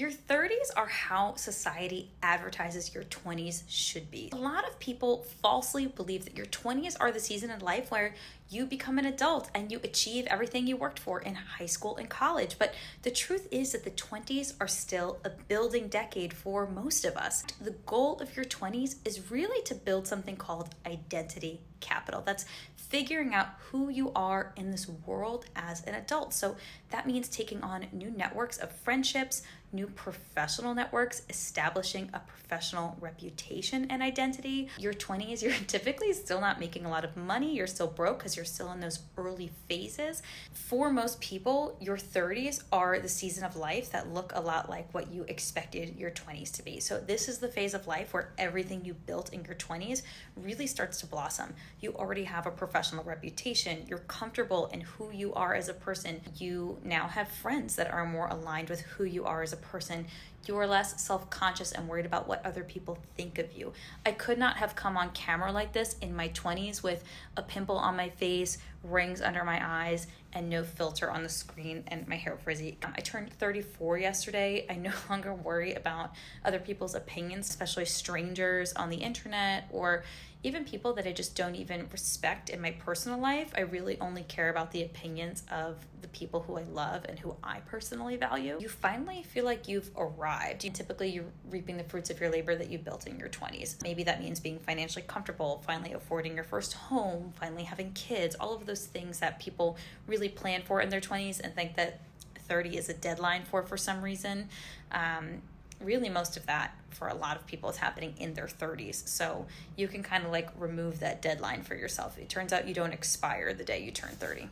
Your 30s are how society advertises your 20s should be. A lot of people falsely believe that your 20s are the season in life where you become an adult and you achieve everything you worked for in high school and college. But the truth is that the 20s are still a building decade for most of us. The goal of your 20s is really to build something called identity capital. That's figuring out who you are in this world as an adult. So that means taking on new networks of friendships, new professional networks, establishing a professional reputation and identity. Your 20s, you're typically still not making a lot of money. You're still broke because you're still in those early phases. For most people, your 30s are the season of life that look a lot like what you expected your 20s to be. So this is the phase of life where everything you built in your 20s really starts to blossom. You already have a professional reputation. You're comfortable in who you are as a person. You now have friends that are more aligned with who you are as a person. You are less self-conscious and worried about what other people think of you. I could not have come on camera like this in my 20s with a pimple on my face, rings under my eyes, and no filter on the screen, and my hair frizzy. I turned 34 yesterday. I no longer worry about other people's opinions, especially strangers on the internet or even people that I just don't even respect in my personal life. I really only care about the opinions of the people who I love and who I personally value. You finally feel like you've arrived. Typically, you're reaping the fruits of your labor that you built in your 20s. Maybe that means being financially comfortable, finally affording your first home, finally having kids, all of those things that people really plan for in their 20s and think that 30 is a deadline for some reason. Really, most of that for a lot of people is happening in their 30s. So you can kind of like remove that deadline for yourself. It turns out you don't expire the day you turn 30.